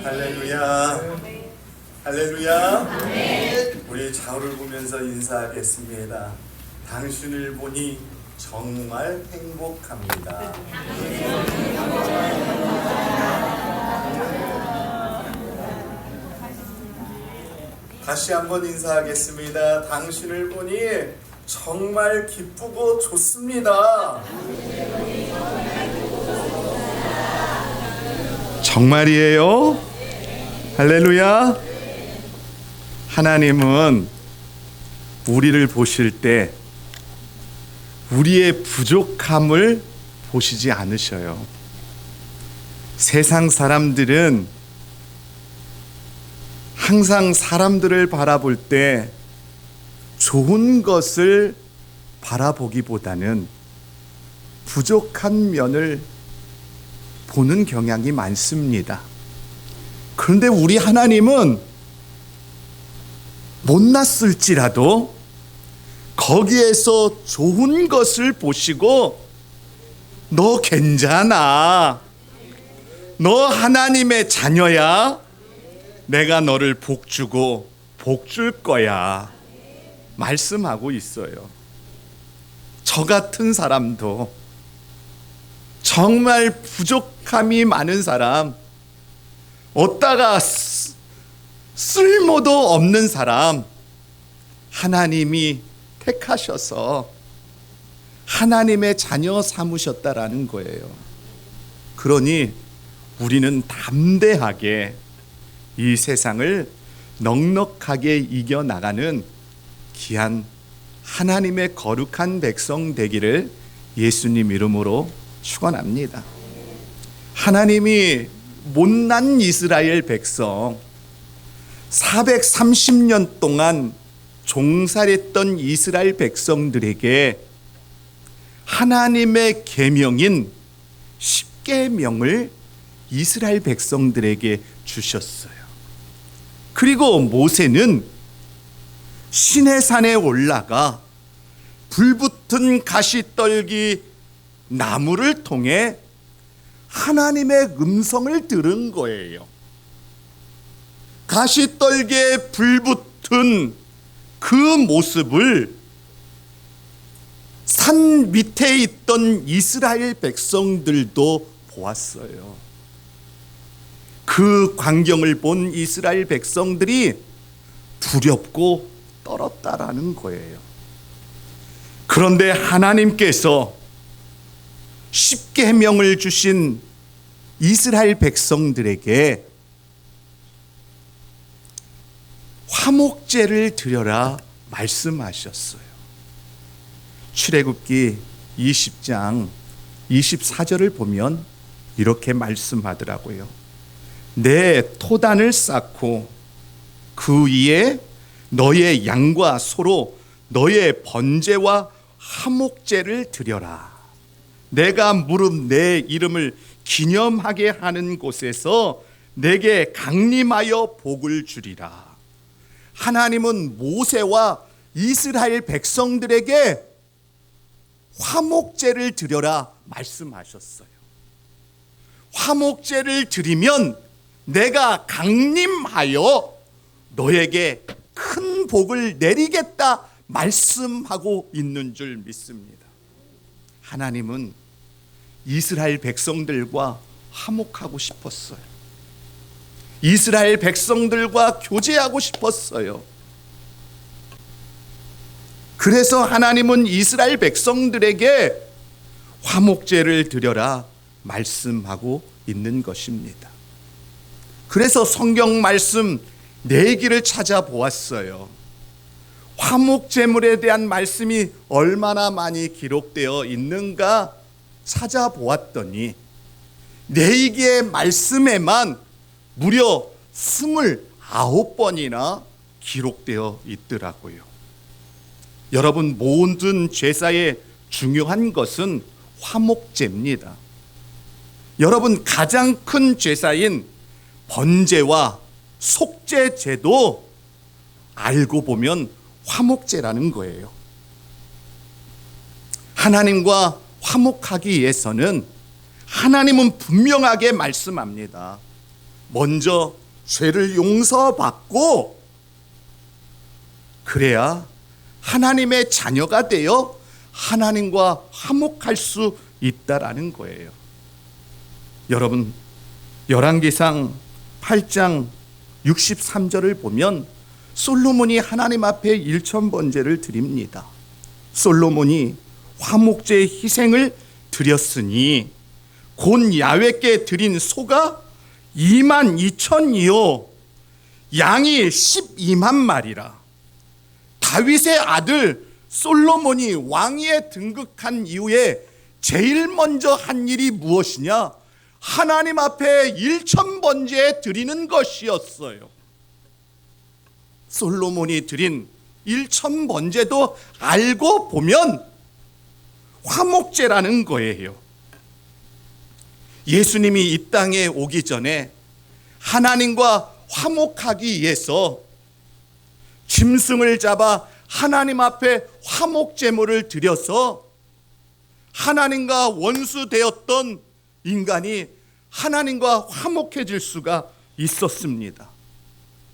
할렐루야. 할렐루야. 우리 좌우를 보면서 인사하겠습니다. 당신을 보니 정말 행복합니다. 다시 한번 인사하겠습니다. 당신을 보니 정말 기쁘고 좋습니다. 정말이에요? 할렐루야. 하나님은 우리를 보실 때 우리의 부족함을 보시지 않으셔요. 세상 사람들은 항상 사람들을 바라볼 때 좋은 것을 바라보기보다는 부족한 면을 보는 경향이 많습니다. 그런데 우리 하나님은 못났을지라도 거기에서 좋은 것을 보시고 너 괜찮아. 너 하나님의 자녀야. 내가 너를 복주고 복줄 거야. 말씀하고 있어요. 저 같은 사람도 정말 부족함이 많은 사람, 어디다가 쓸모도 없는 사람, 하나님이 택하셔서 하나님의 자녀 삼으셨다라는 거예요. 그러니 우리는 담대하게 이 세상을 넉넉하게 이겨나가는 귀한 하나님의 거룩한 백성 되기를 예수님 이름으로 축원합니다. 하나님이 못난 이스라엘 백성 430년 동안 종살했던 이스라엘 백성들에게 하나님의 계명인 10계명을 이스라엘 백성들에게 주셨어요. 그리고 모세는 시내산에 올라가 불붙은 가시떨기 나무를 통해 하나님의 음성을 들은 거예요. 가시떨기에 불붙은 그 모습을 산 밑에 있던 이스라엘 백성들도 보았어요. 그 광경을 본 이스라엘 백성들이 두렵고 떨었다라는 거예요. 그런데 하나님께서 십계명을 주신 이스라엘 백성들에게 화목제를 드려라 말씀하셨어요. 출애굽기 20장 24절을 보면 이렇게 말씀하더라고요. 내 토단을 쌓고 그 위에 너의 양과 소로 너의 번제와 화목제를 드려라. 내가 무릇 내 이름을 기념하게 하는 곳에서 내게 강림하여 복을 주리라. 하나님은 모세와 이스라엘 백성들에게 화목제를 드려라 말씀하셨어요. 화목제를 드리면 내가 강림하여 너에게 큰 복을 내리겠다 말씀하고 있는 줄 믿습니다. 하나님은 이스라엘 백성들과 화목하고 싶었어요. 이스라엘 백성들과 교제하고 싶었어요. 그래서 하나님은 이스라엘 백성들에게 화목제를 드려라 말씀하고 있는 것입니다. 그래서 성경 말씀 4기를 찾아보았어요. 화목제물에 대한 말씀이 얼마나 많이 기록되어 있는가 찾아보았더니 4기의 말씀에만 무려 29번이나 기록되어 있더라고요. 여러분, 모든 제사의 중요한 것은 화목제입니다. 여러분, 가장 큰 제사인 번제와 속죄제도 알고 보면 화목제라는 거예요. 하나님과 화목하기 위해서는 하나님은 분명하게 말씀합니다. 먼저 죄를 용서받고 그래야 하나님의 자녀가 되어 하나님과 화목할 수 있다라는 거예요. 여러분, 열왕기상 8장 63절을 보면 솔로몬이 하나님 앞에 1000번제를 드립니다. 솔로몬이 화목제의 희생을 드렸으니 곧 야훼께 드린 소가 22,000이요 양이 12만 마리라. 다윗의 아들 솔로몬이 왕위에 등극한 이후에 제일 먼저 한 일이 무엇이냐? 하나님 앞에 1000번제 드리는 것이었어요. 솔로몬이 드린 1000번제도 알고 보면 화목제라는 거예요. 예수님이 이 땅에 오기 전에 하나님과 화목하기 위해서 짐승을 잡아 하나님 앞에 화목제물을 드려서 하나님과 원수되었던 인간이 하나님과 화목해질 수가 있었습니다.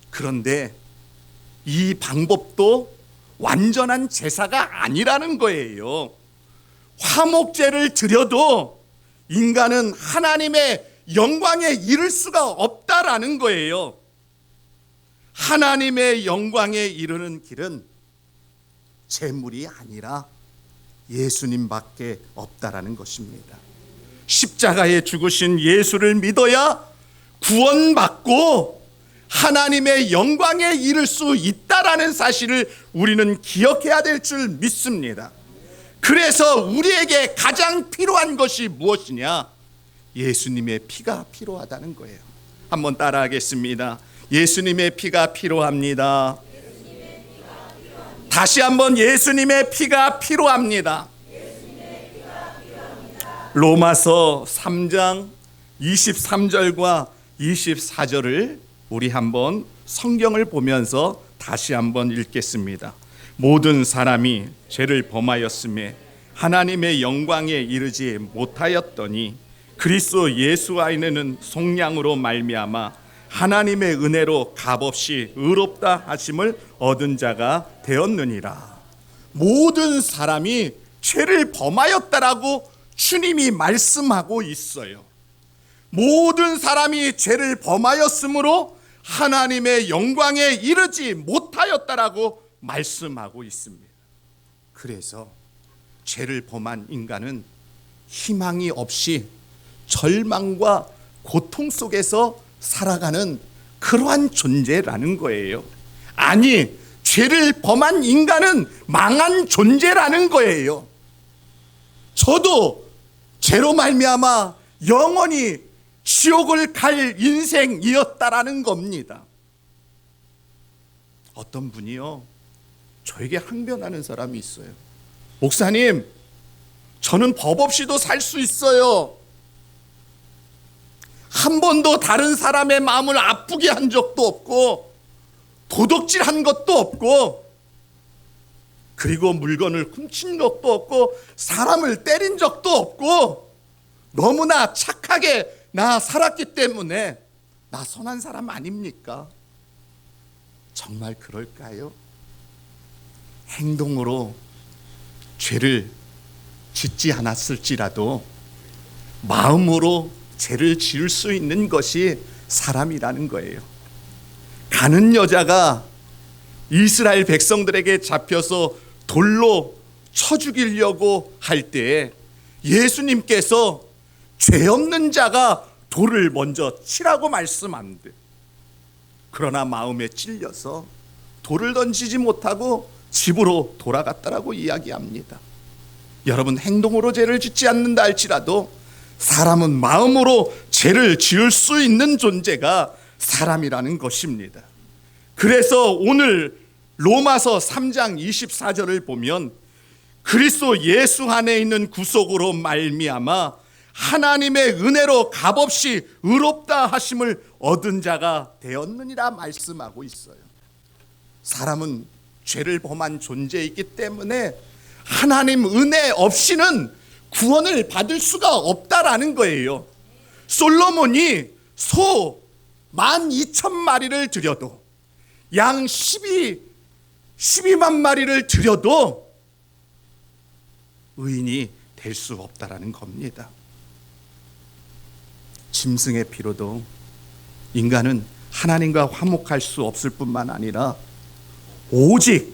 그런데 이 방법도 완전한 제사가 아니라는 거예요. 화목제를 드려도 인간은 하나님의 영광에 이를 수가 없다라는 거예요. 하나님의 영광에 이르는 길은 제물이 아니라 예수님밖에 없다라는 것입니다. 십자가에 죽으신 예수를 믿어야 구원받고 하나님의 영광에 이를 수 있다라는 사실을 우리는 기억해야 될 줄 믿습니다. 그래서 우리에게 가장 필요한 것이 무엇이냐? 예수님의 피가 필요하다는 거예요. 한번 따라하겠습니다. 예수님의 피가 필요합니다. 다시 한번 예수님의 피가 필요합니다. 로마서 3장 23절과 24절을 우리 한번 성경을 보면서 다시 한번 읽겠습니다. 모든 사람이 죄를 범하였음에 하나님의 영광에 이르지 못하였더니 그리스도 예수 안에는 속량으로 말미암아 하나님의 은혜로 값없이 의롭다 하심을 얻은 자가 되었느니라. 모든 사람이 죄를 범하였다라고 주님이 말씀하고 있어요. 모든 사람이 죄를 범하였으므로 하나님의 영광에 이르지 못하였다라고 말씀하고 있습니다. 그래서 죄를 범한 인간은 희망이 없이 절망과 고통 속에서 살아가는 그러한 존재라는 거예요. 아니, 죄를 범한 인간은 망한 존재라는 거예요. 저도 죄로 말미암아 영원히 지옥을 갈 인생이었다라는 겁니다. 어떤 분이요, 저에게 항변하는 사람이 있어요. 목사님, 저는 법 없이도 살 수 있어요. 한 번도 다른 사람의 마음을 아프게 한 적도 없고 도둑질한 것도 없고 그리고 물건을 훔친 것도 없고 사람을 때린 적도 없고 너무나 착하게 나 살았기 때문에 나 선한 사람 아닙니까? 정말 그럴까요? 행동으로 죄를 짓지 않았을지라도 마음으로 죄를 지을 수 있는 것이 사람이라는 거예요. 가는 여자가 이스라엘 백성들에게 잡혀서 돌로 쳐 죽이려고 할 때 예수님께서 죄 없는 자가 돌을 먼저 치라고 말씀합니다. 그러나 마음에 찔려서 돌을 던지지 못하고 집으로 돌아갔다라고 이야기합니다. 여러분, 행동으로 죄를 짓지 않는다 할지라도 사람은 마음으로 죄를 지을 수 있는 존재가 사람이라는 것입니다. 그래서 오늘 로마서 3장 24절을 보면 그리스도 예수 안에 있는 구속으로 말미암아 하나님의 은혜로 값없이 의롭다 하심을 얻은 자가 되었느니라 말씀하고 있어요. 사람은 죄를 범한 존재이기 때문에 하나님 은혜 없이는 구원을 받을 수가 없다라는 거예요. 솔로몬이 소 12,000마리를 드려도, 양 12만 마리를 드려도 의인이 될 수 없다라는 겁니다. 짐승의 피로도 인간은 하나님과 화목할 수 없을 뿐만 아니라 오직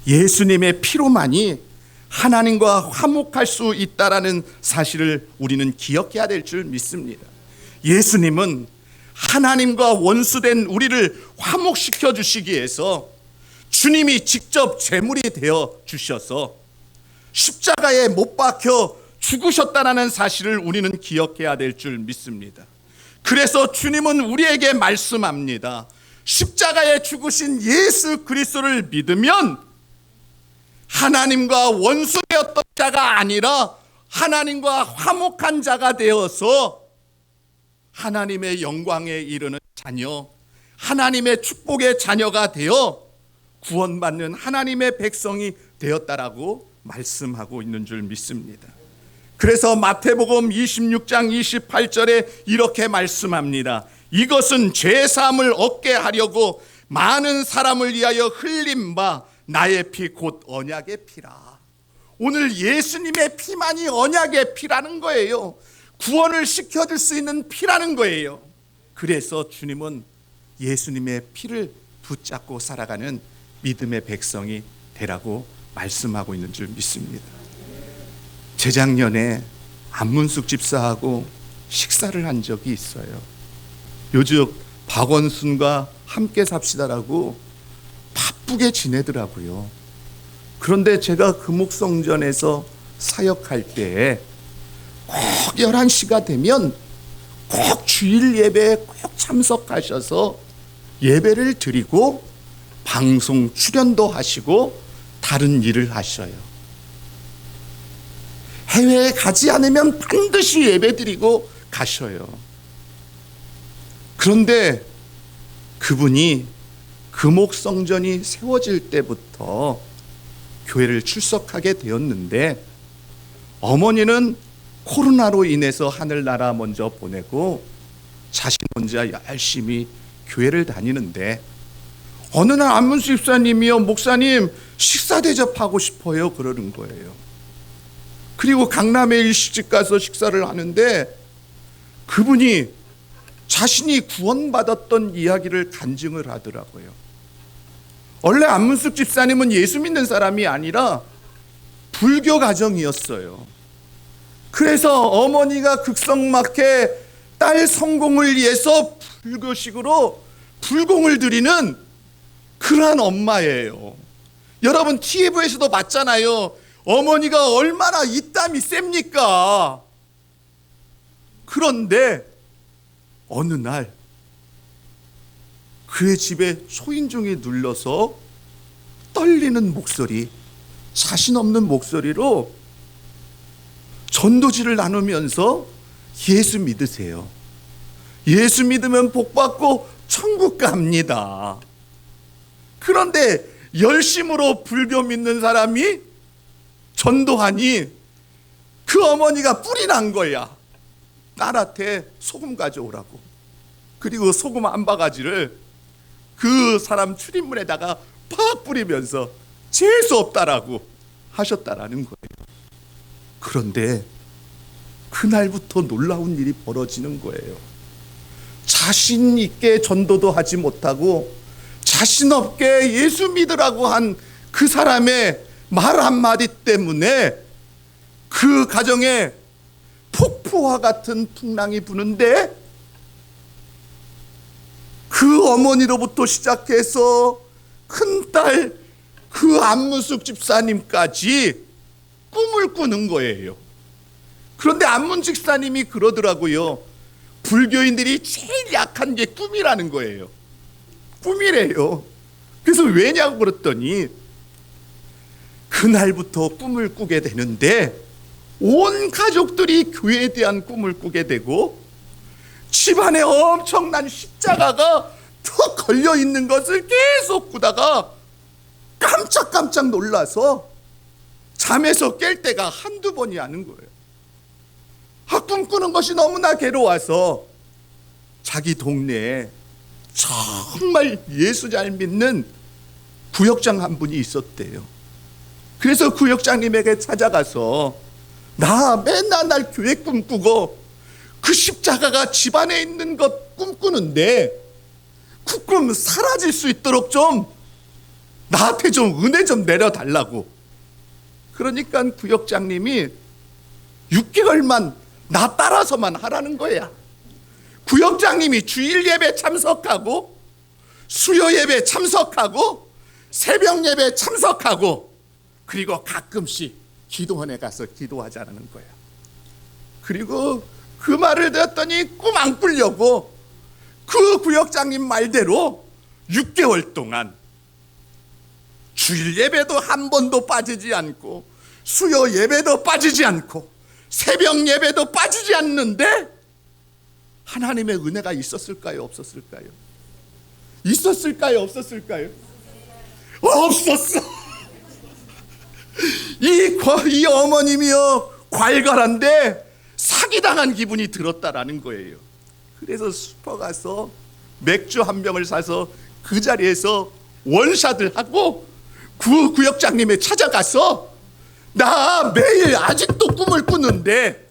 예수님의 피로만이 하나님과 화목할 수 있다라는 사실을 우리는 기억해야 될 줄 믿습니다. 예수님은 하나님과 원수된 우리를 화목시켜 주시기 위해서 주님이 직접 제물이 되어 주셔서 십자가에 못 박혀 죽으셨다는 사실을 우리는 기억해야 될 줄 믿습니다. 그래서 주님은 우리에게 말씀합니다. 십자가에 죽으신 예수 그리스도를 믿으면 하나님과 원수되었던 자가 아니라 하나님과 화목한 자가 되어서 하나님의 영광에 이르는 자녀, 하나님의 축복의 자녀가 되어 구원받는 하나님의 백성이 되었다라고 말씀하고 있는 줄 믿습니다. 그래서 마태복음 26장 28절에 이렇게 말씀합니다. 이것은 죄사함을 얻게 하려고 많은 사람을 위하여 흘린 바 나의 피 곧 언약의 피라. 오늘 예수님의 피만이 언약의 피라는 거예요. 구원을 시켜줄 수 있는 피라는 거예요. 그래서 주님은 예수님의 피를 붙잡고 살아가는 믿음의 백성이 되라고 말씀하고 있는 줄 믿습니다. 재작년에 안문숙 집사하고 식사를 한 적이 있어요. 요즘 박원순과 함께 삽시다라고 바쁘게 지내더라고요. 그런데 제가 금옥성전에서 사역할 때에 꼭 11시가 되면 꼭 주일 예배에 꼭 참석하셔서 예배를 드리고 방송 출연도 하시고 다른 일을 하셔요. 해외에 가지 않으면 반드시 예배 드리고 가셔요. 그런데 그분이 금옥성전이 세워질 때부터 교회를 출석하게 되었는데 어머니는 코로나로 인해서 하늘나라 먼저 보내고 자신 혼자 열심히 교회를 다니는데 어느 날 안문수 집사님이요, 목사님 식사 대접하고 싶어요 그러는 거예요. 그리고 강남에 일식집 가서 식사를 하는데 그분이 자신이 구원받았던 이야기를 간증을 하더라고요. 원래 안문숙 집사님은 예수 믿는 사람이 아니라 불교 가정이었어요. 그래서 어머니가 극성맞게 딸 성공을 위해서 불교식으로 불공을 드리는 그러한 엄마예요. 여러분 TV에서도 봤잖아요. 어머니가 얼마나 이땀이 셉니까? 그런데 어느 날 그의 집에 초인종이 눌러서 떨리는 목소리, 자신 없는 목소리로 전도지를 나누면서 예수 믿으세요. 예수 믿으면 복 받고 천국 갑니다. 그런데 열심으로 불교 믿는 사람이 전도하니 그 어머니가 뿔이 난 거야. 딸한테 소금 가져오라고. 그리고 소금 한 바가지를 그 사람 출입문에다가 팍 뿌리면서 재수 없다라고 하셨다라는 거예요. 그런데 그날부터 놀라운 일이 벌어지는 거예요. 자신 있게 전도도 하지 못하고 자신 없게 예수 믿으라고 한 그 사람의 말 한마디 때문에 그 가정에 폭포와 같은 풍랑이 부는데 그 어머니로부터 시작해서 큰딸 그 안문숙 집사님까지 꿈을 꾸는 거예요. 그런데 안문숙 집사님이 그러더라고요. 불교인들이 제일 약한 게 꿈이라는 거예요. 꿈이래요. 그래서 왜냐고 그랬더니 그날부터 꿈을 꾸게 되는데 온 가족들이 교회에 대한 꿈을 꾸게 되고 집안에 엄청난 십자가가 턱 걸려 있는 것을 계속 꾸다가 깜짝깜짝 놀라서 잠에서 깰 때가 한두 번이 아닌 거예요. 꿈꾸는 것이 너무나 괴로워서 자기 동네에 정말 예수 잘 믿는 구역장 한 분이 있었대요. 그래서 구역장님에게 찾아가서 나 맨날 날 교회 꿈꾸고 그 십자가가 집안에 있는 것 꿈꾸는데 그 꿈 사라질 수 있도록 좀 나한테 좀 은혜 좀 내려달라고. 그러니까 구역장님이 6개월만 나 따라서만 하라는 거야. 구역장님이 주일 예배 참석하고 수요 예배 참석하고 새벽 예배 참석하고 그리고 가끔씩 기도원에 가서 기도하자는 거야. 그리고 그 말을 들었더니 꿈 안 꾸려고 그 구역장님 말대로 6개월 동안 주일 예배도 한 번도 빠지지 않고 수요 예배도 빠지지 않고 새벽 예배도 빠지지 않는데 하나님의 은혜가 있었을까요? 없었을까요? 있었을까요? 없었을까요? 없었어. 이 어머님이요 괄괄한데 사기당한 기분이 들었다라는 거예요. 그래서 슈퍼 가서 맥주 한 병을 사서 그 자리에서 원샷을 하고 그 구역장님에 찾아가서 나 매일 아직도 꿈을 꾸는데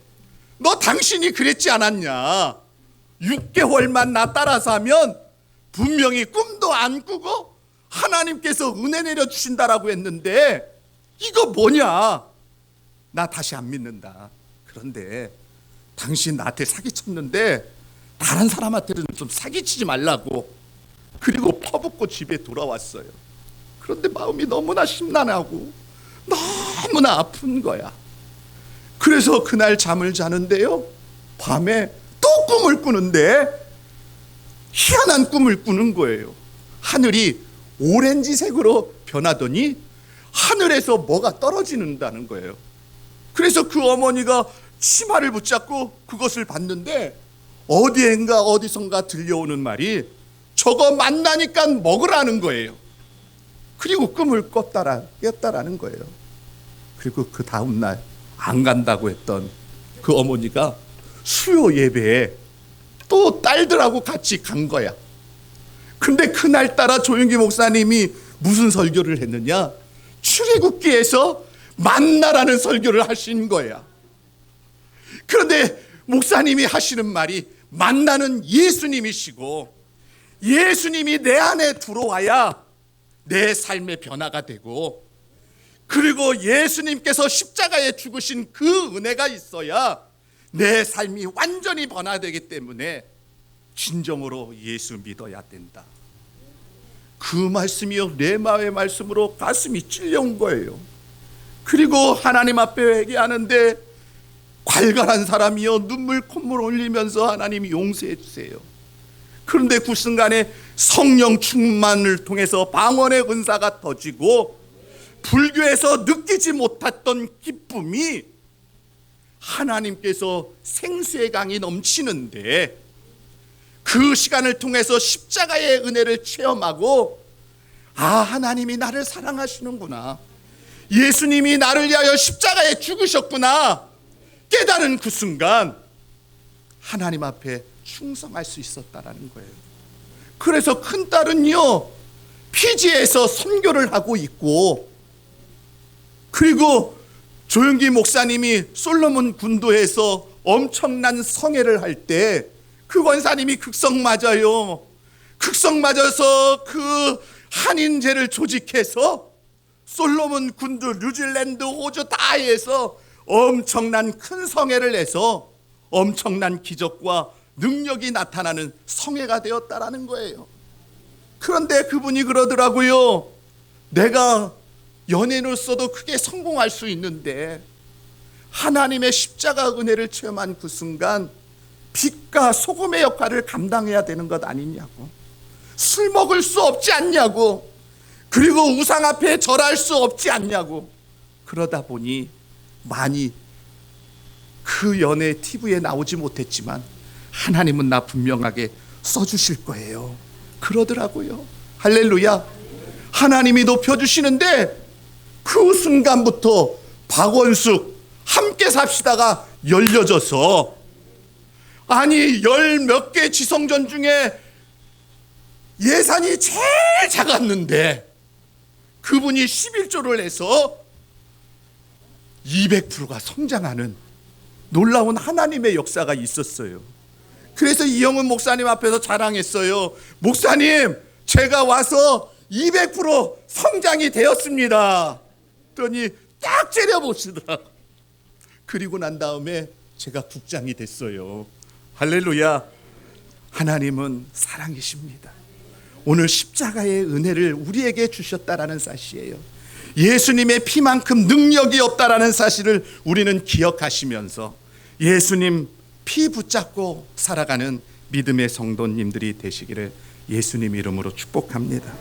너 당신이 그랬지 않았냐. 6개월만 나 따라서 하면 분명히 꿈도 안 꾸고 하나님께서 은혜 내려주신다라고 했는데 이거 뭐냐. 나 다시 안 믿는다. 그런데 당신 나한테 사기쳤는데 다른 사람한테는 좀 사기치지 말라고. 그리고 퍼붓고 집에 돌아왔어요. 그런데 마음이 너무나 심란하고 너무나 아픈 거야. 그래서 그날 잠을 자는데요 밤에 또 꿈을 꾸는데 희한한 꿈을 꾸는 거예요. 하늘이 오렌지색으로 변하더니 하늘에서 뭐가 떨어지는다는 거예요. 그래서 그 어머니가 치마를 붙잡고 그것을 봤는데 어디선가 들려오는 말이 저거 만나니까 먹으라는 거예요. 그리고 꿈을 꿨다라는 거예요. 그리고 그 다음날 안 간다고 했던 그 어머니가 수요 예배에 또 딸들하고 같이 간 거야. 근데 그날따라 조윤기 목사님이 무슨 설교를 했느냐. 출애굽기에서 만나라는 설교를 하신 거야. 그런데 목사님이 하시는 말이 만나는 예수님이시고 예수님이 내 안에 들어와야 내 삶의 변화가 되고 그리고 예수님께서 십자가에 죽으신 그 은혜가 있어야 내 삶이 완전히 변화되기 때문에 진정으로 예수 믿어야 된다. 그 말씀이요 내 마음의 말씀으로 가슴이 찔려온 거예요. 그리고 하나님 앞에 회개하는데 괄괄한 사람이요 눈물 콧물 흘리면서 하나님이 용서해 주세요. 그런데 그 순간에 성령 충만을 통해서 방언의 은사가 터지고 불교에서 느끼지 못했던 기쁨이 하나님께서 생수의 강이 넘치는데 그 시간을 통해서 십자가의 은혜를 체험하고 하나님이 나를 사랑하시는구나. 예수님이 나를 위하여 십자가에 죽으셨구나. 깨달은 그 순간 하나님 앞에 충성할 수 있었다라는 거예요. 그래서 큰딸은요 피지에서 선교를 하고 있고 그리고 조윤기 목사님이 솔로몬 군도에서 엄청난 성회를 할 때 그 권사님이 극성 맞아요. 극성 맞아서 그 한인제를 조직해서 솔로몬 군도 뉴질랜드 호주 다 해서 엄청난 큰 성회를 해서 엄청난 기적과 능력이 나타나는 성회가 되었다라는 거예요. 그런데 그분이 그러더라고요. 내가 연예인으로서도 크게 성공할 수 있는데 하나님의 십자가 은혜를 체험한 그 순간 빛과 소금의 역할을 감당해야 되는 것 아니냐고. 술 먹을 수 없지 않냐고. 그리고 우상 앞에 절할 수 없지 않냐고. 그러다 보니 많이 그 연예 TV에 나오지 못했지만 하나님은 나 분명하게 써주실 거예요. 그러더라고요. 할렐루야. 하나님이 높여주시는데 그 순간부터 박원숙 함께 삽시다가 열려져서 아니 열 몇 개 지성전 중에 예산이 제일 작았는데 그분이 11조를 해서 200%가 성장하는 놀라운 하나님의 역사가 있었어요. 그래서 이영훈 목사님 앞에서 자랑했어요. 목사님, 제가 와서 200% 성장이 되었습니다. 그랬더니 딱 째려보시더라. 그리고 난 다음에 제가 국장이 됐어요. 할렐루야. 하나님은 사랑이십니다. 오늘 십자가의 은혜를 우리에게 주셨다라는 사실이에요. 예수님의 피만큼 능력이 없다라는 사실을 우리는 기억하시면서 예수님 피 붙잡고 살아가는 믿음의 성도님들이 되시기를 예수님 이름으로 축복합니다.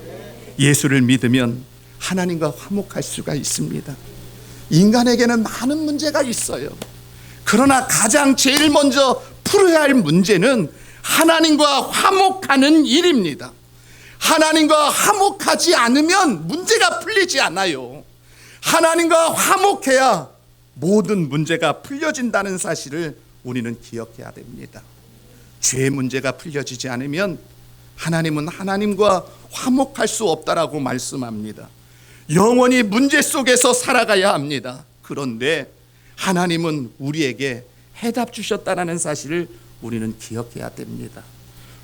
예수를 믿으면 하나님과 화목할 수가 있습니다. 인간에게는 많은 문제가 있어요. 그러나 가장 제일 먼저 풀어야 할 문제는 하나님과 화목하는 일입니다. 하나님과 화목하지 않으면 문제가 풀리지 않아요. 하나님과 화목해야 모든 문제가 풀려진다는 사실을 우리는 기억해야 됩니다. 죄의 문제가 풀려지지 않으면 하나님은 하나님과 화목할 수 없다라고 말씀합니다. 영원히 문제 속에서 살아가야 합니다. 그런데 하나님은 우리에게 해답 주셨다는 사실을 우리는 기억해야 됩니다.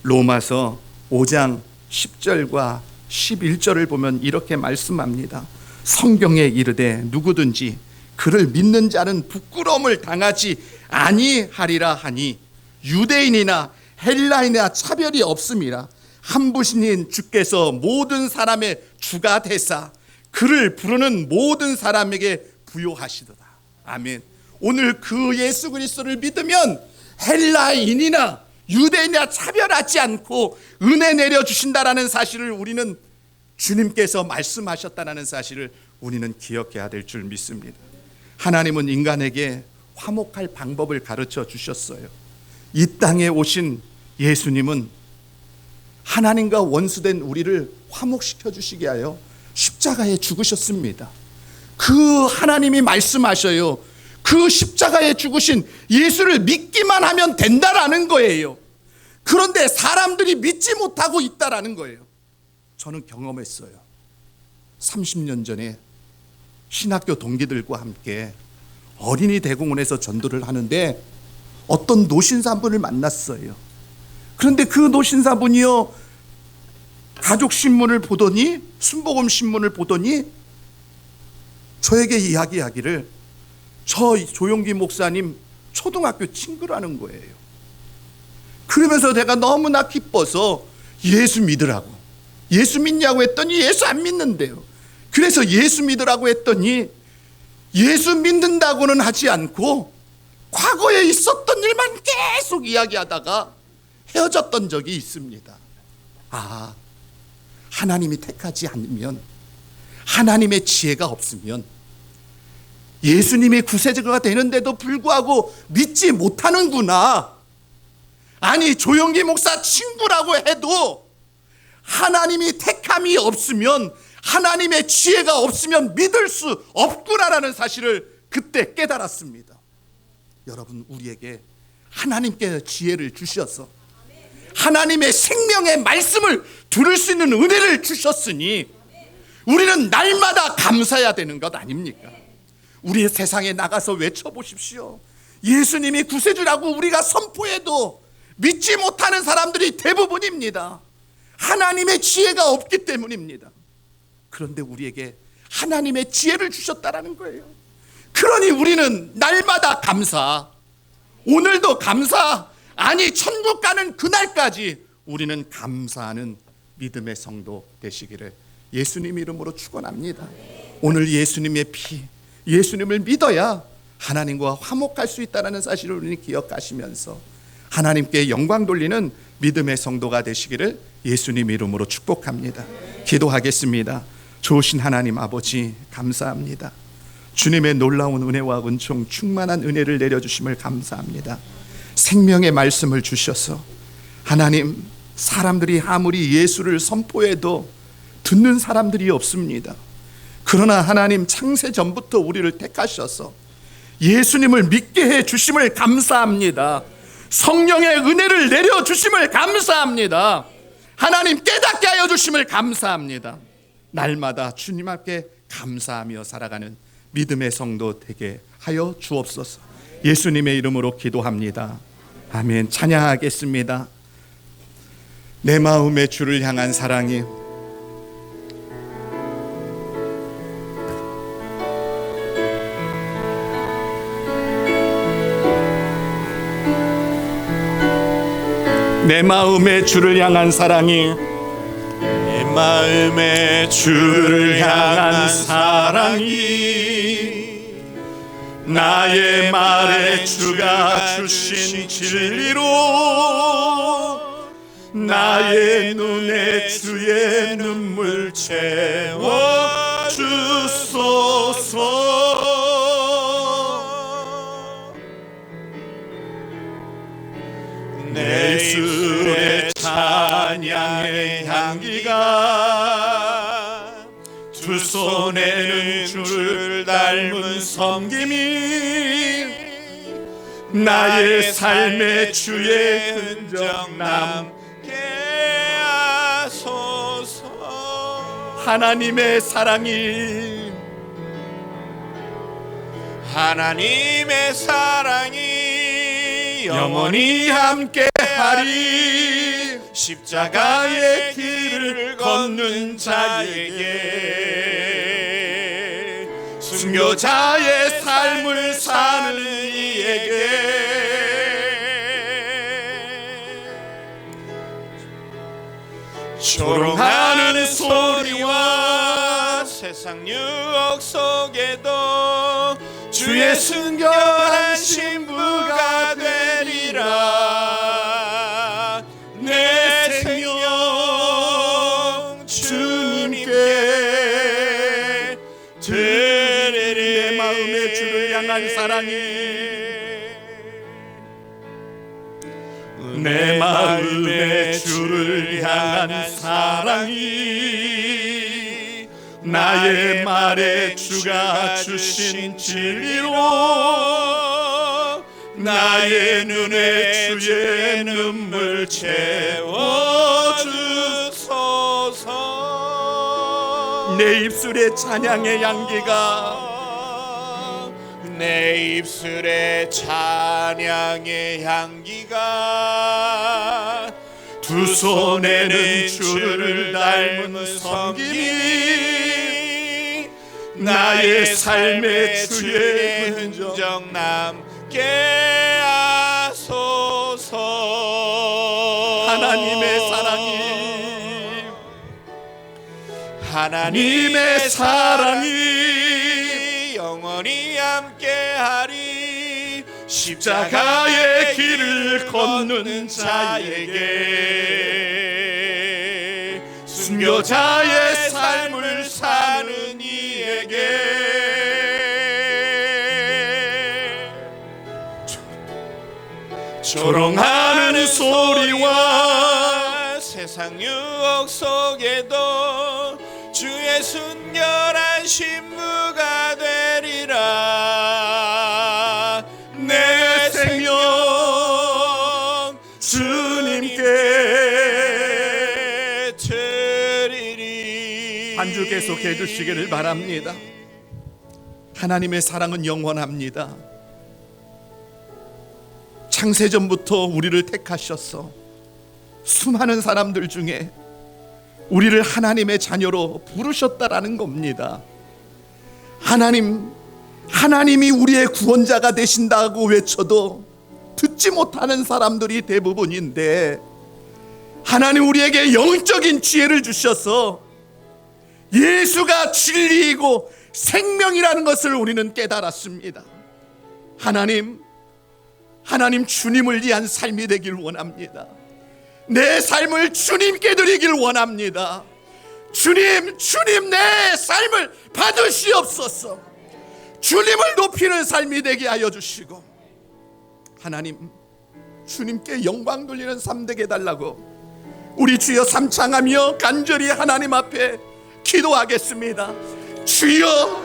로마서 5장 10절과 11절을 보면 이렇게 말씀합니다. 성경에 이르되 누구든지 그를 믿는 자는 부끄러움을 당하지 아니하리라 하니 유대인이나 헬라인이나 차별이 없음이라. 한 분이신 주께서 모든 사람의 주가 되사 그를 부르는 모든 사람에게 부요하시도다. 아멘. 오늘 그 예수 그리스도를 믿으면 헬라인이나 유대인이나 차별하지 않고 은혜 내려주신다라는 사실을 우리는 주님께서 말씀하셨다는 사실을 우리는 기억해야 될 줄 믿습니다. 하나님은 인간에게 화목할 방법을 가르쳐 주셨어요. 이 땅에 오신 예수님은 하나님과 원수된 우리를 화목시켜 주시게 하여 십자가에 죽으셨습니다. 그 하나님이 말씀하셔요. 그 십자가에 죽으신 예수를 믿기만 하면 된다라는 거예요. 그런데 사람들이 믿지 못하고 있다라는 거예요. 저는 경험했어요. 30년 전에 신학교 동기들과 함께 어린이 대공원에서 전도를 하는데 어떤 노신사분을 만났어요. 그런데 그 노신사분이요, 가족 신문을 보더니, 순복음 신문을 보더니 저에게 이야기하기를 저 조용기 목사님 초등학교 친구라는 거예요. 그러면서 내가 너무나 기뻐서 예수 믿으라고. 예수 믿냐고 했더니 예수 안 믿는데요. 그래서 예수 믿으라고 했더니 예수 믿는다고는 하지 않고 과거에 있었던 일만 계속 이야기하다가 헤어졌던 적이 있습니다. 아, 하나님이 택하지 않으면, 하나님의 지혜가 없으면 예수님이 구세주가 되는데도 불구하고 믿지 못하는구나. 아니, 조용기 목사 친구라고 해도 하나님이 택함이 없으면, 하나님의 지혜가 없으면 믿을 수 없구나라는 사실을 그때 깨달았습니다. 여러분, 우리에게 하나님께서 지혜를 주셔서 하나님의 생명의 말씀을 들을 수 있는 은혜를 주셨으니 우리는 날마다 감사해야 되는 것 아닙니까? 우리의 세상에 나가서 외쳐보십시오. 예수님이 구세주라고 우리가 선포해도 믿지 못하는 사람들이 대부분입니다. 하나님의 지혜가 없기 때문입니다. 그런데 우리에게 하나님의 지혜를 주셨다라는 거예요. 그러니 우리는 날마다 감사, 오늘도 감사, 아니 천국 가는 그날까지 우리는 감사하는 믿음의 성도 되시기를 예수님 이름으로 축원합니다. 오늘 예수님의 피, 예수님을 믿어야 하나님과 화목할 수 있다는 사실을 우리는 기억하시면서 하나님께 영광 돌리는 믿음의 성도가 되시기를 예수님 이름으로 축복합니다. 기도하겠습니다. 좋으신 하나님 아버지, 감사합니다. 주님의 놀라운 은혜와 은총, 충만한 은혜를 내려주심을 감사합니다. 생명의 말씀을 주셔서 하나님, 사람들이 아무리 예수를 선포해도 듣는 사람들이 없습니다. 그러나 하나님, 창세전부터 우리를 택하셔서 예수님을 믿게 해 주심을 감사합니다. 성령의 은혜를 내려주심을 감사합니다. 하나님 깨닫게 하여 주심을 감사합니다. 날마다 주님 앞에 감사하며 살아가는 믿음의 성도 되게 하여 주옵소서. 예수님의 이름으로 기도합니다. 아멘. 찬양하겠습니다. 내 마음의 주를 향한 사랑이 내 마음의 주를 향한 사랑이 내 마음의 주를 향한 사랑이 나의 말에 주가 주신 진리로 나의 눈에 주의 눈물 채워 주소서. 내 입술에 찬양의 향기가 두 손에는 주를 닮은 섬김이 나의 삶의 주의 흔적 남게 하소서. 하나님의 사랑이 영원히 함께하리. 십자가의 길을 걷는 자에게 순교자의 삶을 사는 이에게 조롱하는 소리와 세상 유혹 속에도 주의 순결한 신부가 되리라. 내 생명 주님께 드리리. 내 마음의 주를 향한 사랑이 내 마음의 주를 향한 사랑이 나의 말에 주가 주신 진리로 나의 눈에 주의 눈물 채워 주소서. 내 입술에 찬양의 향기가 내 입술에 찬양의 향기가 두 손에는 주를 닮은 섬김이 나의 삶의 주의 흔적 남게 하소서. 하나님의 사랑이 영원히 함께하리. 십자가의 길을 걷는 자에게 순교자의 삶을 사는 이에게 조롱하는 소리와 세상 유혹 속에도 주의 순결한 신부가 되리라. 내 생명 주님께 드리리. 한 주 계속해 주시기를 바랍니다. 하나님의 사랑은 영원합니다. 창세전부터 우리를 택하셔서 수많은 사람들 중에 우리를 하나님의 자녀로 부르셨다라는 겁니다. 하나님이 우리의 구원자가 되신다고 외쳐도 듣지 못하는 사람들이 대부분인데, 하나님 우리에게 영적인 지혜를 주셔서 예수가 진리이고 생명이라는 것을 우리는 깨달았습니다. 하나님 주님을 위한 삶이 되길 원합니다. 내 삶을 주님께 드리길 원합니다. 주님 내 삶을 받으시옵소서. 주님을 높이는 삶이 되게 하여 주시고, 하나님 주님께 영광 돌리는 삶 되게 해달라고 우리 주여 삼창하며 간절히 하나님 앞에 기도하겠습니다. 주여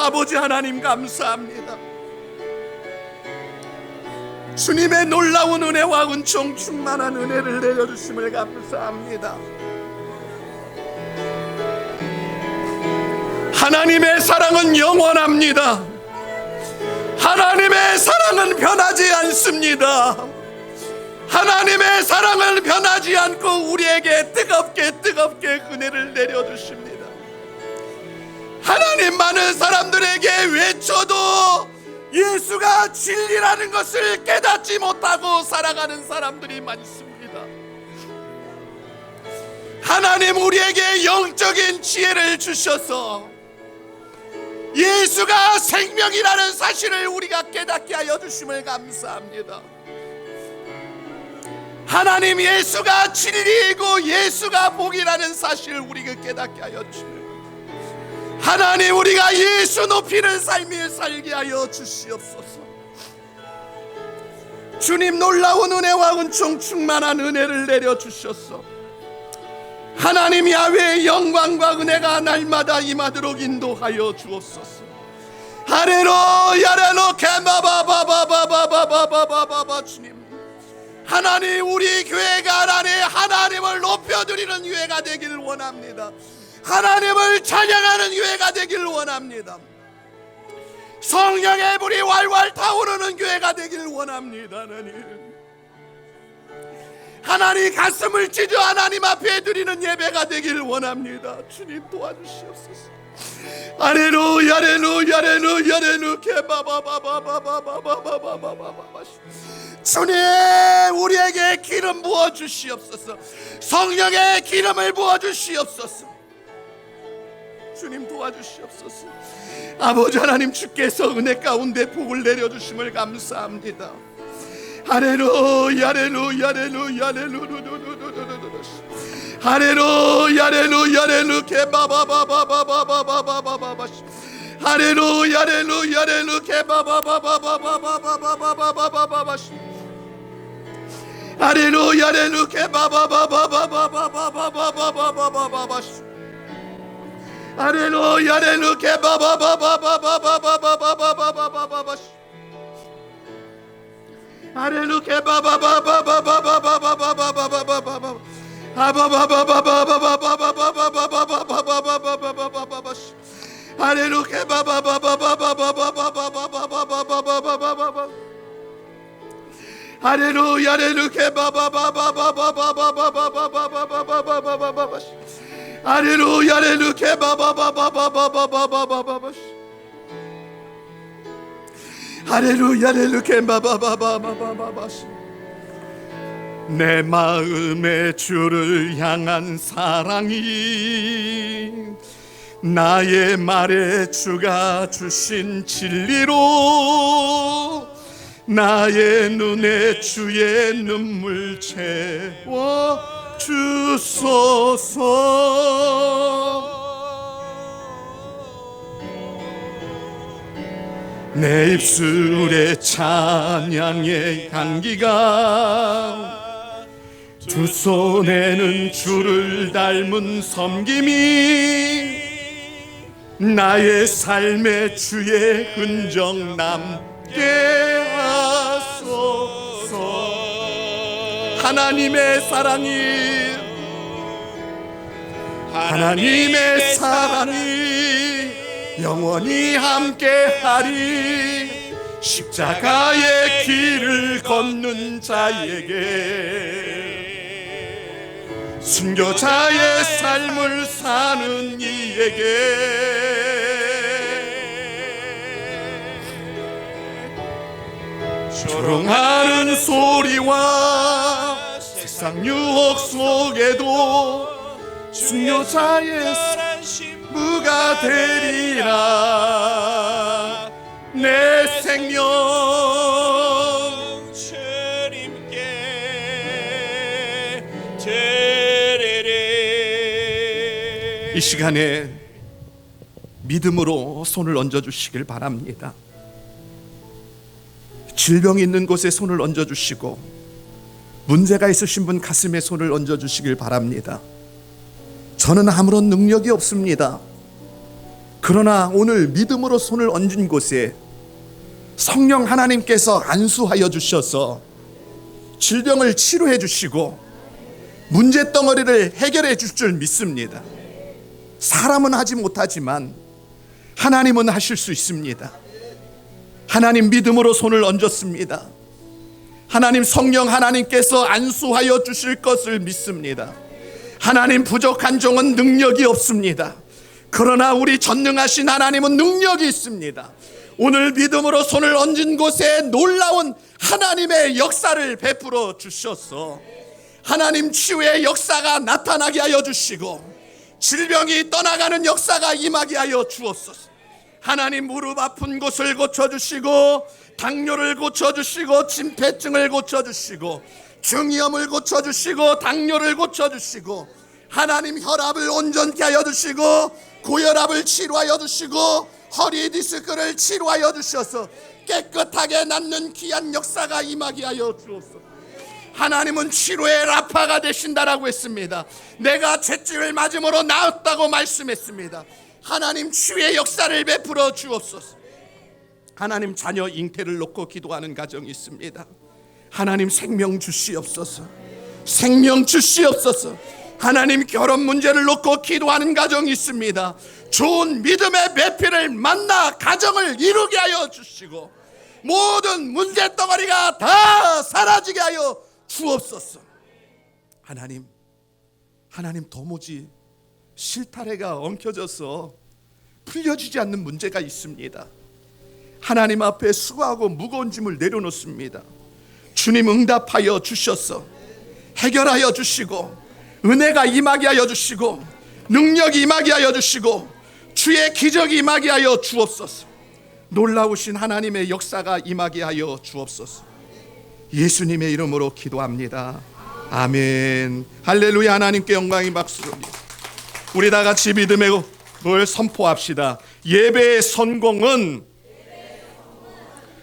아버지 하나님 감사합니다. 주님의 놀라운 은혜와 은총 충만한 은혜를 내려주심을 감사합니다. 하나님의 사랑은 영원합니다. 하나님의 사랑은 변하지 않습니다. 하나님의 사랑은 변하지 않고 우리에게 뜨겁게 은혜를 내려주십니다. 하나님, 많은 사람들에게 외쳐도 예수가 진리라는 것을 깨닫지 못하고 살아가는 사람들이 많습니다. 하나님, 우리에게 영적인 지혜를 주셔서 예수가 생명이라는 사실을 우리가 깨닫게 하여 주심을 감사합니다. 하나님, 예수가 진리이고 예수가 복이라는 사실을 우리가 깨닫게 하여 주시옵소서. 하나님, 우리가 예수 높이는 삶을 살게 하여 주시옵소서. 주님, 놀라운 은혜와 은총 충만한 은혜를 내려주셨소. 하나님, 야훼의 영광과 은혜가 날마다 임하도록 인도하여 주옵소서. 할렐루야, 케마바바바바바바바바바바바. 주님, 하나님, 우리 교회가 하나님을 높여드리는 교회가 되기를 원합니다. 하나님을 찬양하는 교회가 되기를 원합니다. 성령의 불이 활활 타오르는 교회가 되기를 원합니다. 하나님, 가슴을 찢어 하나님 앞에 드리는 예배가 되기를 원합니다. 주님, 도와주시옵소서. 할렐루야, 할렐루야, 할렐루야, 할렐루야, 케바바바바바바바바바바바바. 주님, 우리에게 기름 부어 주시옵소서. 성령의 기름을 부어 주시옵소서. 주님, 도와주시옵소서. 아버지 하나님, 주께서 은혜 가운데 복을 내려주심을 감사합니다. 할렐루야, 할렐루야, 할렐루야, 할렐루야, 할렐루야, 할렐루야, 케바바바바바바바바바바바. 할렐루야, 할렐루야, 할렐루야, 케바바바바바바바바바바바바. 할렐루야, 할렐루야, 케바바바바바바바바바바바바바. 할렐루야, 할렐루야, 케바바바바바바바바바바바바바. 할렐루야, 바바바바바바바바바바바바바바바. 아바바바바바바바바바바바바바바바바바바바. 할렐루야, 바바바바바바바바바바바바바바바바바. 할렐루야, 할렐루야, 바바바바바바바바바바바바바바바바. 할렐루야, 할렐루야, 바바바바바바바바바바바바. 할렐루야, 할렐루야, 바바바바바바바바. 내 마음의 주를 향한 사랑이 나의 말에 주가 주신 진리로 나의 눈에 주의 눈물 채워 주소서. 내 입술에 찬양의 향기가 두 손에는 주를 닮은 섬김이 나의 삶에 주의 흔적 남게 하소서. 하나님의 사랑이 영원히 함께하리. 십자가의 길을 걷는 자에게 순교자의 삶을 사는 이에게 조롱하는 소리와 세상 유혹 속에도 순교자의 신부가 되리라. 내 생명 주님께 드리리. 이 시간에 믿음으로 손을 얹어주시길 바랍니다. 질병이 있는 곳에 손을 얹어주시고 문제가 있으신 분 가슴에 손을 얹어주시길 바랍니다. 저는 아무런 능력이 없습니다. 그러나 오늘 믿음으로 손을 얹은 곳에 성령 하나님께서 안수하여 주셔서 질병을 치료해 주시고 문제덩어리를 해결해 줄 줄 믿습니다. 사람은 하지 못하지만 하나님은 하실 수 있습니다. 하나님 믿음으로 손을 얹었습니다. 하나님 성령 하나님께서 안수하여 주실 것을 믿습니다. 하나님 부족한 종은 능력이 없습니다. 그러나 우리 전능하신 하나님은 능력이 있습니다. 오늘 믿음으로 손을 얹은 곳에 놀라운 하나님의 역사를 베풀어 주셔서 하나님 치유의 역사가 나타나게 하여 주시고 질병이 떠나가는 역사가 임하게 하여 주옵소서. 하나님 무릎 아픈 곳을 고쳐주시고 당뇨를 고쳐주시고 심폐증을 고쳐주시고 중이염을 고쳐주시고 당뇨를 고쳐주시고 하나님 혈압을 온전케 하여 주시고 고혈압을 치료하여 주시고 허리 디스크를 치료하여 주셔서 깨끗하게 낫는 귀한 역사가 임하게 하여 주옵소서. 하나님은 치료의 라파가 되신다라고 했습니다. 내가 채찍을 맞음으로 나았다고 말씀했습니다. 하나님 치유의 역사를 베풀어 주옵소서. 하나님 자녀 잉태를 놓고 기도하는 가정이 있습니다. 하나님 생명 주시옵소서. 생명 주시옵소서. 하나님 결혼 문제를 놓고 기도하는 가정이 있습니다. 좋은 믿음의 배필을 만나 가정을 이루게 하여 주시고 모든 문제덩어리가 다 사라지게 하여 주옵소서. 하나님 도무지 실타래가 엉켜져서 풀려지지 않는 문제가 있습니다. 하나님 앞에 수고하고 무거운 짐을 내려놓습니다. 주님 응답하여 주셔서 해결하여 주시고 은혜가 임하게 하여 주시고 능력이 임하게 하여 주시고 주의 기적이 임하게 하여 주옵소서. 놀라우신 하나님의 역사가 임하게 하여 주옵소서. 예수님의 이름으로 기도합니다. 아멘. 할렐루야. 하나님께 영광이 박수로니 우리 다 같이 믿음의 걸 선포합시다. 예배의 성공은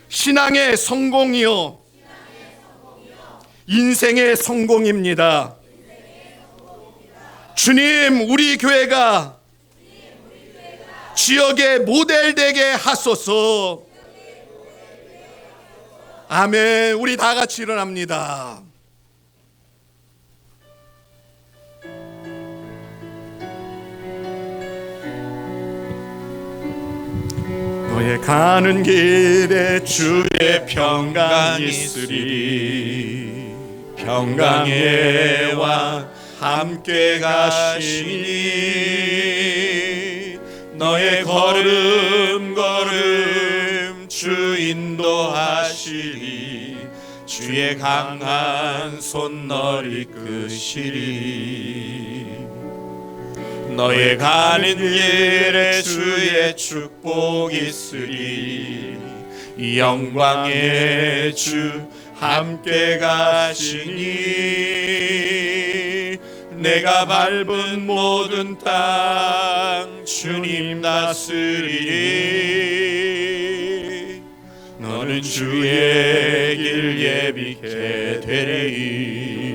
신앙의 성공이요 인생의 성공입니다. 주님, 우리 교회가 지역의 모델 되게 하소서. 아멘. 우리 다 같이 일어납니다. 너의 가는 길에 주의 평강이 있으리. 평강의 왕 함께 가시니 너의 걸음 주 인도하시리. 주의 강한 손 너를 이끄시리. 너의 가는 길에 주의 축복이 있으리. 영광의 주 함께 가시니 내가 밟은 모든 땅 주님 다스리니 너는 주의 길 예비케 되리.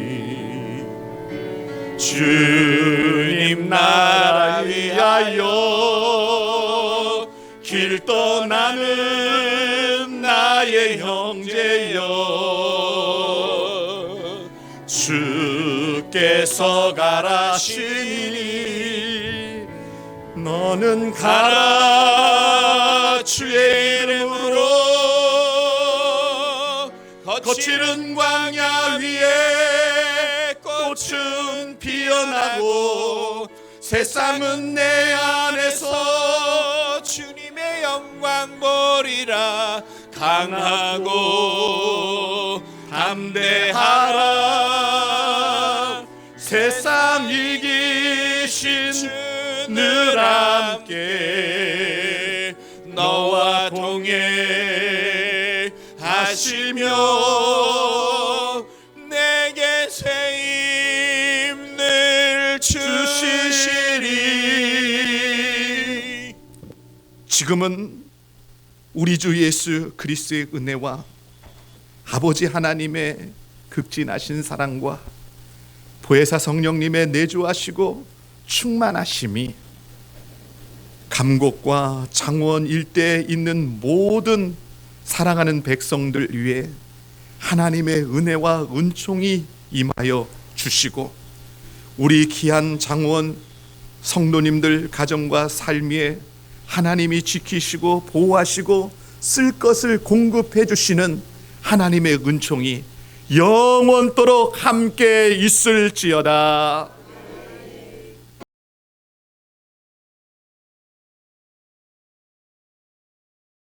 주님 나라 위하여 길 떠나는 나의 형제여 주께서 가라시니 너는 가라. 주의 이름으로 거칠은 광야 위에 꽃은 피어나고 세상은 내 안에서 주님의 영광 보리라. 강하고 담대하라. 세상 이기신 늘 함께 너와 동행하시며 내게 새 힘을 주시리. 지금은 우리 주 예수 그리스도의 은혜와 아버지 하나님의 극진하신 사랑과 보혜사 성령님의 내주하시고 충만하심이 감곡과 장원 일대에 있는 모든 사랑하는 백성들 위해 하나님의 은혜와 은총이 임하여 주시고, 우리 귀한 장원 성도님들 가정과 삶에 하나님이 지키시고 보호하시고 쓸 것을 공급해 주시는 하나님의 은총이 영원토록 함께 있을지어다.